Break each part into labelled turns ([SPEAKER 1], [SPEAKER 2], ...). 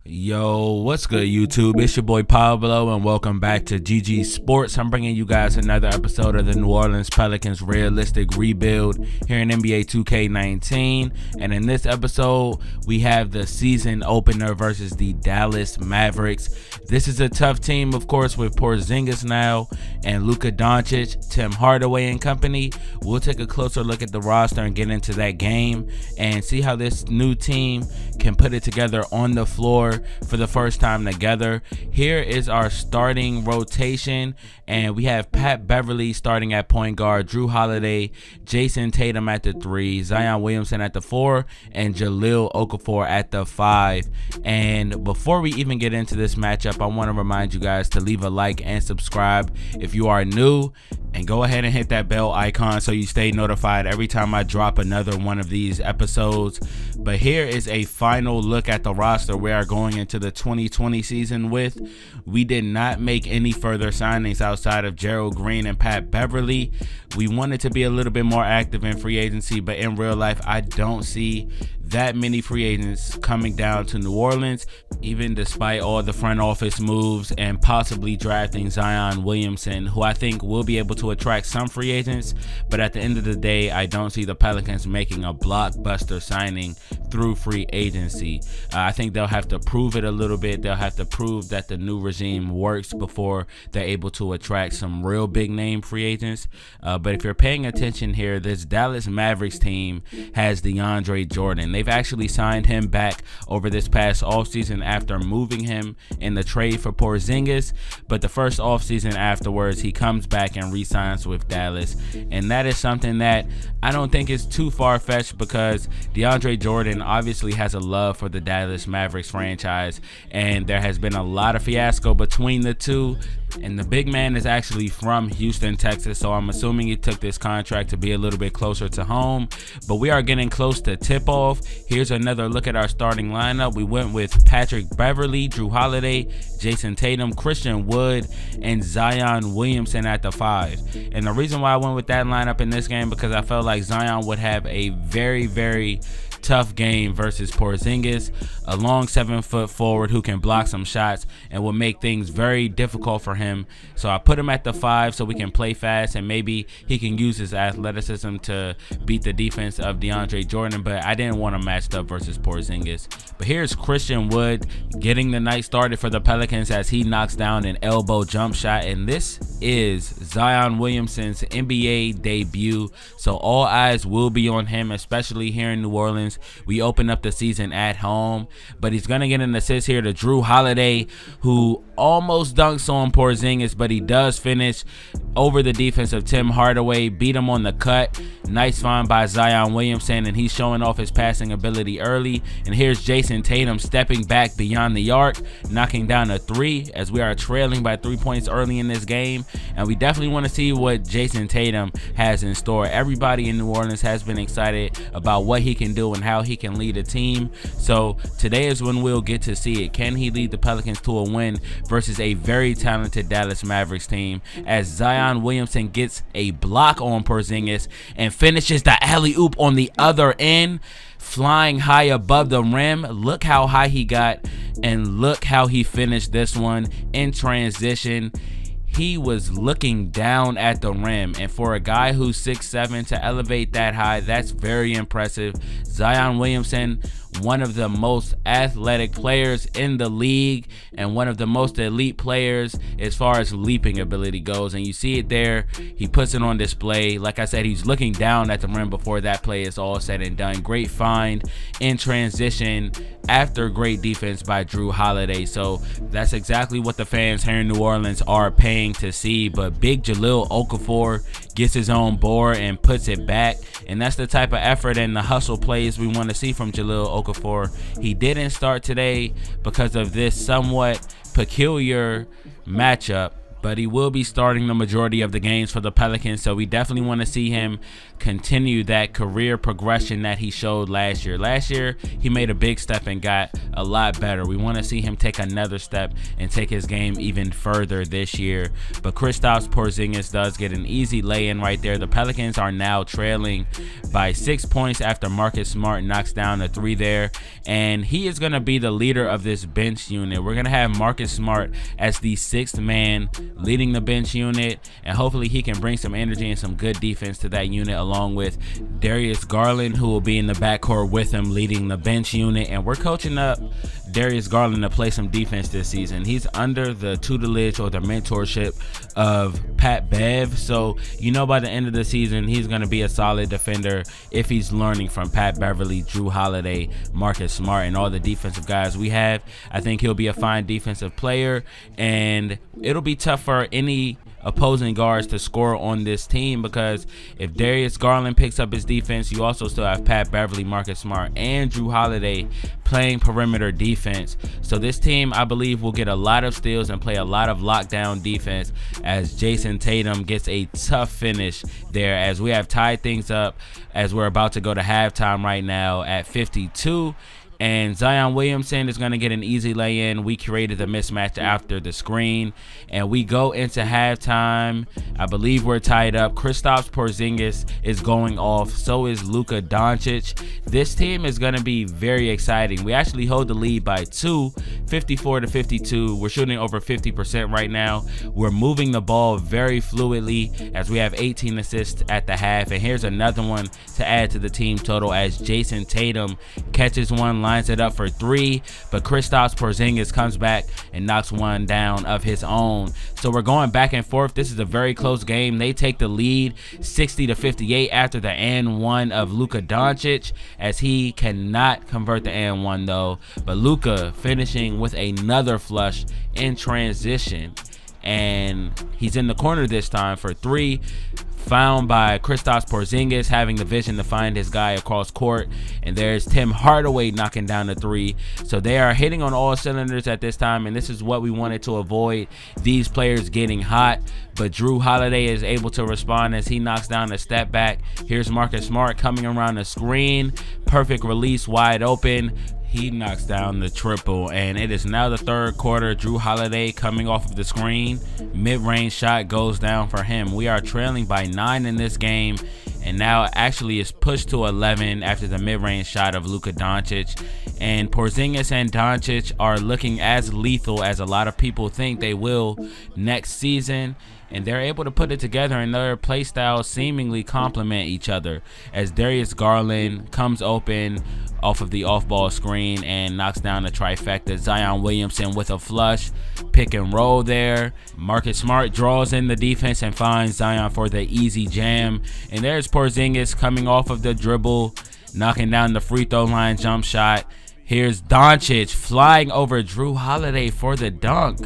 [SPEAKER 1] Yo, what's good, YouTube? It's your boy Pablo, and welcome back to GG Sports. I'm bringing you guys another episode of the New Orleans Pelicans realistic rebuild here in NBA 2K19. And in this episode, we have the season opener versus the Dallas Mavericks. This is a tough team, of course, with Porzingis now and Luca Doncic, Tim Hardaway and company. We'll take a closer look at the roster and get into that game and see how this new team can put it together on the floor for the first time together. Here is our starting rotation, and we have Pat Beverly starting at point guard, Jrue Holiday, Jason Tatum at the 3, Zion Williamson at the 4, and Jahlil Okafor at the 5. And before we even get into this matchup, I want to remind you guys to leave a like and subscribe if you are new, and go ahead and hit that bell icon so you stay notified every time I drop another one of these episodes. But here is a final look at the roster we are going into the 2020 season with. We did not make any further signings outside of Gerald Green and Pat Beverly. We wanted to be a little bit more active in free agency, but in real life, I don't see that many free agents coming down to New Orleans, even despite all the front office moves and possibly drafting Zion Williamson, who I think will be able to attract some free agents. But at the end of the day, I don't see the Pelicans making a blockbuster signing through free agency. I think they'll have to prove it a little bit. They'll have to prove that the new regime works before they're able to attract some real big name free agents. But if you're paying attention here, this Dallas Mavericks team has DeAndre Jordan. They've actually signed him back over this past offseason after moving him in the trade for Porzingis. But the first offseason afterwards, he comes back and re-signs with Dallas. And that is something that I don't think is too far-fetched, because DeAndre Jordan obviously has a love for the Dallas Mavericks franchise, and there has been a lot of fiasco between the two. And the big man is actually from Houston, Texas, so I'm assuming he took this contract to be a little bit closer to home. But we are getting close to tip-off. Here's another look at our starting lineup. We went with Patrick Beverly, Jrue Holiday, Jason Tatum, Christian Wood, and Zion Williamson at the 5. And the reason why I went with that lineup in this game, because I felt like Zion would have a very tough game versus Porzingis, a long 7-foot forward who can block some shots and will make things very difficult for him. So I put him at the 5 so we can play fast, and maybe he can use his athleticism to beat the defense of DeAndre Jordan, but I didn't want him matched up versus Porzingis. But here's Christian Wood getting the night started for the Pelicans as he knocks down an elbow jump shot, and this is Zion Williamson's NBA debut, so all eyes will be on him, especially here in New Orleans. We open up the season at home, but he's gonna get an assist here to Jrue Holiday, who almost dunks on Porzingis, but he does finish over the defense of Tim Hardaway, beat him on the cut. Nice find by Zion Williamson, and he's showing off his passing ability early. And here's Jason Tatum stepping back beyond the arc, knocking down a 3 as we are trailing by 3 points early in this game. And we definitely want to see what Jason Tatum has in store. Everybody in New Orleans has been excited about what he can do and how he can lead a team. So today is when we'll get to see it. Can he lead the Pelicans to a win versus a very talented Dallas Mavericks team, as Zion Williamson gets a block on Porzingis and finishes the alley-oop on the other end, flying high above the rim. Look how high he got, and look how he finished this one in transition. He was looking down at the rim, and for a guy who's 6'7" to elevate that high, that's very impressive. Zion Williamson, one of the most athletic players in the league and one of the most elite players as far as leaping ability goes, and you see it there. He puts it on display. Like I said, he's looking down at the rim before that play is all said and done. Great find in transition after great defense by Jrue Holiday. So that's exactly what the fans here in New Orleans are paying to see. But big Jahlil Okafor gets his own board and puts it back, and that's the type of effort and the hustle plays we want to see from Jahlil Okafor. He didn't start today because of this somewhat peculiar matchup but he will be starting the majority of the games for the Pelicans, so we definitely want to see him continue that career progression that he showed last year. Last year, he made a big step and got a lot better. We want to see him take another step and take his game even further this year. But Kristaps Porzingis does get an easy lay-in right there. The Pelicans are now trailing by 6 points after Marcus Smart knocks down a 3 there, and he is going to be the leader of this bench unit. We're going to have Marcus Smart as the 6th man leading the bench unit, and hopefully he can bring some energy and some good defense to that unit, along with Darius Garland, who will be in the backcourt with him leading the bench unit. And we're coaching up Darius Garland to play some defense this season. He's under the tutelage or the mentorship of Pat Bev, so by the end of the season he's going to be a solid defender if he's learning from Pat Beverly, Drew Holiday, Marcus Smart, and all the defensive guys we have. I think he'll be a fine defensive player, and it'll be tough for any opposing guards to score on this team, because if Darius Garland picks up his defense, you also still have Pat Beverly, Marcus Smart, and Drew Holiday playing perimeter defense. So this team, I believe, will get a lot of steals and play a lot of lockdown defense, as Jason Tatum gets a tough finish there, as we have tied things up as we're about to go to halftime right now at 52. And Zion Williamson is going to get an easy lay-in. We created the mismatch after the screen, and we go into halftime. I believe we're tied up. Kristaps Porzingis is going off. So is Luca Doncic. This team is going to be very exciting. We actually hold the lead by 2, 54-52. We're shooting over 50% right now. We're moving the ball very fluidly, as we have 18 assists at the half. And here's another one to add to the team total, as Jason Tatum catches one, lines it up for 3, but Kristaps Porzingis comes back and knocks one down of his own. So we're going back and forth. This is a very close game. They take the lead 60-58 after the and one of Luca Doncic, as he cannot convert the and one though. But Luca finishing with another flush in transition, and he's in the corner this time for 3. Found by Kristaps Porzingis, having the vision to find his guy across court, and there's Tim Hardaway knocking down the 3. So they are hitting on all cylinders at this time, and this is what we wanted to avoid, these players getting hot. But Drew Holiday is able to respond as he knocks down a step back. Here's Marcus Smart coming around the screen, perfect release, wide open. He knocks down the triple, and it is now the third quarter. Drew Holiday coming off of the screen. Mid-range shot goes down for him. We are trailing by 9 in this game, and now actually is pushed to 11 after the mid-range shot of Luca Doncic. And Porzingis and Doncic are looking as lethal as a lot of people think they will next season, and they're able to put it together, and their play styles seemingly complement each other, as Darius Garland comes open off of the off-ball screen and knocks down the trifecta. Zion Williamson with a flush, pick and roll there. Marcus Smart draws in the defense and finds Zion for the easy jam. And there's Porzingis coming off of the dribble, knocking down the free throw line jump shot. Here's Doncic flying over Drew Holiday for the dunk,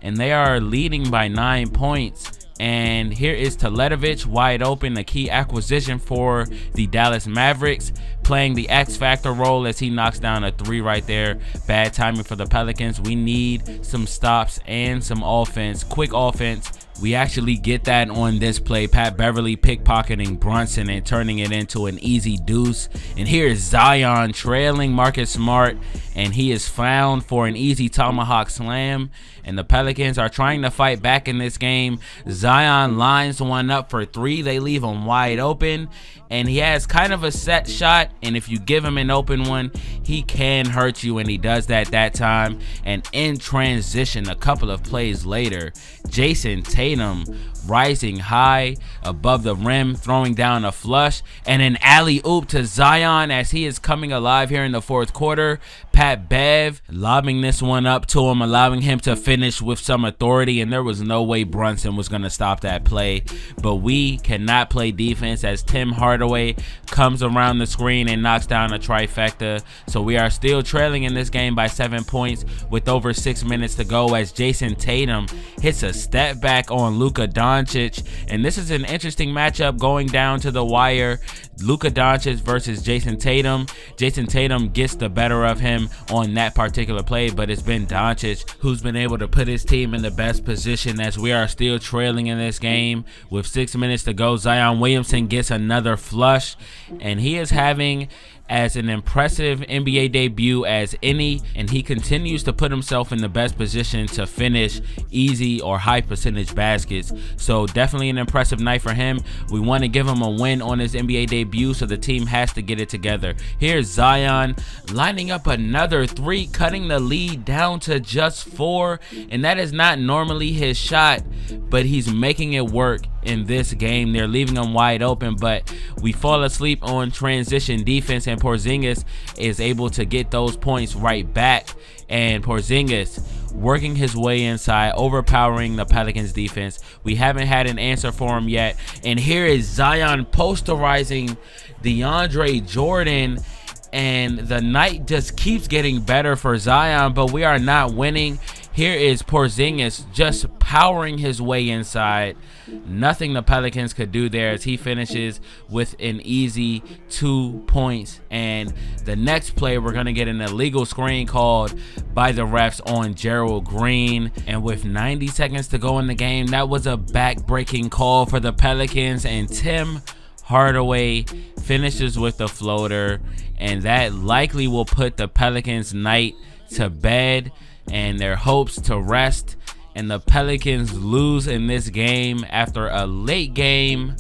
[SPEAKER 1] and they are leading by 9 points. And here is Teletovic wide open, a key acquisition for the Dallas Mavericks, playing the X Factor role as he knocks down a 3 right there. Bad timing for the Pelicans. We need some stops and some offense, quick offense. We actually get that on this play. Pat Beverly pickpocketing Brunson and turning it into an easy deuce. And here is Zion trailing Marcus Smart, and he is found for an easy tomahawk slam. And the Pelicans are trying to fight back in this game. Zion lines one up for 3. They leave him wide open, and he has kind of a set shot, and if you give him an open one, he can hurt you, and he does that time. And in transition, a couple of plays later, Jason Tatum rising high above the rim, throwing down a flush, and an alley-oop to Zion as he is coming alive here in the fourth quarter. Pat Bev lobbing this one up to him, allowing him to finish with some authority, and there was no way Brunson was going to stop that play. But we cannot play defense as Tim Hardaway comes around the screen and knocks down a trifecta. So we are still trailing in this game by 7 points with over 6 minutes to go, as Jason Tatum hits a step back on Luca Doncic, and this is an interesting matchup going down to the wire. Luca Doncic versus Jason Tatum. Jason Tatum gets the better of him on that particular play, but it's been Doncic who's been able to put his team in the best position as we are still trailing in this game with 6 minutes to go. Zion Williamson gets another flush, and he is having as an impressive NBA debut as any, and he continues to put himself in the best position to finish easy or high percentage baskets. So definitely an impressive night for him. We want to give him a win on his NBA debut, so the team has to get it together. Here's Zion lining up another three, cutting the lead down to just 4, and that is not normally his shot, but he's making it work in this game. They're leaving him wide open, but we fall asleep on transition defense, and Porzingis is able to get those points right back. And Porzingis working his way inside, overpowering the Pelicans defense. We haven't had an answer for him yet, and here is Zion posterizing DeAndre Jordan, and the night just keeps getting better for Zion, but we are not winning. Here is Porzingis just powering his way inside. Nothing the Pelicans could do there as he finishes with an easy 2 points. And the next play, we're going to get an illegal screen called by the refs on Gerald Green. And with 90 seconds to go in the game, that was a back-breaking call for the Pelicans. And Tim Hardaway finishes with the floater. And that likely will put the Pelicans' night to bed and their hopes to rest, and the Pelicans lose in this game after a late game.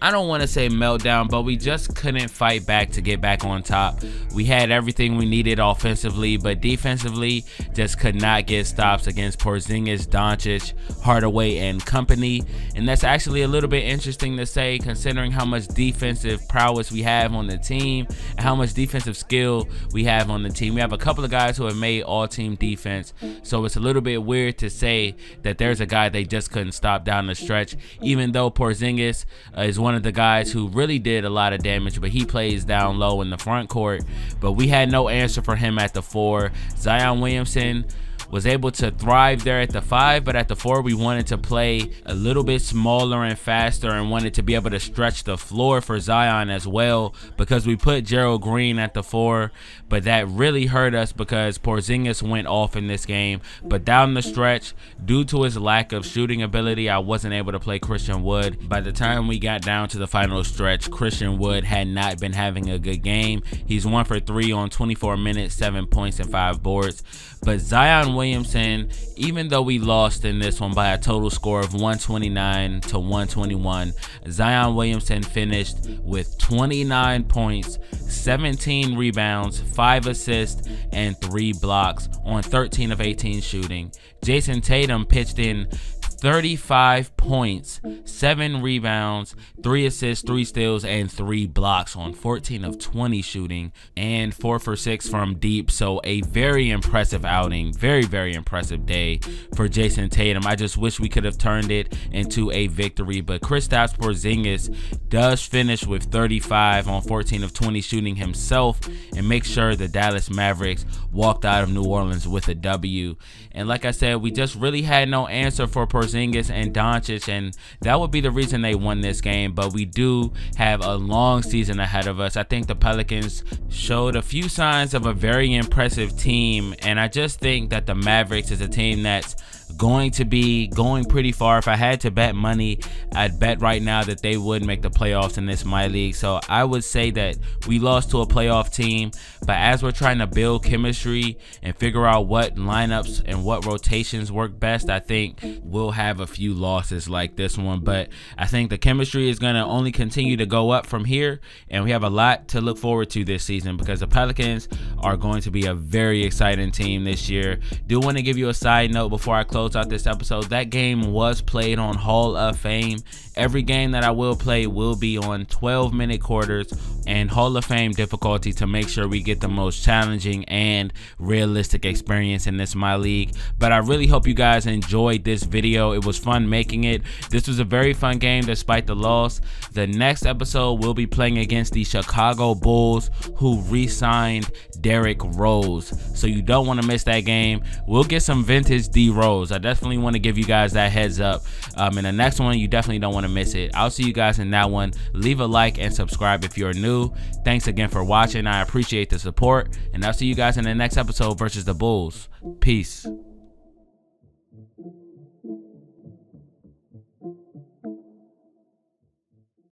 [SPEAKER 1] I don't want to say meltdown, but we just couldn't fight back to get back on top. We had everything we needed offensively, but defensively just could not get stops against Porzingis, Doncic, Hardaway, and company. And that's actually a little bit interesting to say, considering how much defensive prowess we have on the team and how much defensive skill we have on the team. We have a couple of guys who have made all-team defense, so it's a little bit weird to say that there's a guy they just couldn't stop down the stretch, even though Porzingis is one of the guys who really did a lot of damage, but he plays down low in the front court. But we had no answer for him at the 4. Zion Williamson was able to thrive there at the 5, but at the 4 we wanted to play a little bit smaller and faster and wanted to be able to stretch the floor for Zion as well, because we put Gerald Green at the 4, but that really hurt us because Porzingis went off in this game. But down the stretch, due to his lack of shooting ability, I wasn't able to play Christian Wood. By the time we got down to the final stretch, Christian Wood had not been having a good game. He's 1 for 3 on 24 minutes, 7 points and 5 boards. But Zion Williamson, even though we lost in this one by a total score of 129 to 121, Zion Williamson finished with 29 points, 17 rebounds, 5 assists, and 3 blocks on 13 of 18 shooting. Jason Tatum pitched in 35 points, 7 rebounds, 3 assists, 3 steals, and 3 blocks on 14 of 20 shooting, and 4 for 6 from deep. So a very impressive outing, very, very impressive day for Jason Tatum. I just wish we could have turned it into a victory, but Kristaps Porzingis does finish with 35 on 14 of 20 shooting himself and make sure the Dallas Mavericks walked out of New Orleans with a W. And like I said, we just really had no answer for Porzingis and Doncic, and that would be the reason they won this game. But we do have a long season ahead of us. I think the Pelicans showed a few signs of a very impressive team, and I just think that the Mavericks is a team that's going to be going pretty far. If I had to bet money, I'd bet right now that they would make the playoffs in this MyLeague. So I would say that we lost to a playoff team, but as we're trying to build chemistry and figure out what lineups and what rotations work best, I think we'll have a few losses like this one. But I think the chemistry is going to only continue to go up from here, and we have a lot to look forward to this season because the Pelicans are going to be a very exciting team this year. Do want to give you a side note before I close out this episode. That game was played on Hall of Fame. Every game that I will play will be on 12-minute quarters and Hall of Fame difficulty to make sure we get the most challenging and realistic experience in this My League. But I really hope you guys enjoyed this video. It was fun making it. This was a very fun game despite the loss. The next episode we'll be playing against the Chicago Bulls, who re-signed Derrick Rose. So you don't want to miss that game. We'll get some vintage D Rose. I definitely want to give you guys that heads up. In the next one, you definitely don't want to miss it. I'll see you guys in that one. Leave a like and subscribe if you're new. Thanks again for watching. I appreciate the support, and I'll see you guys in the next episode versus the Bulls. Peace.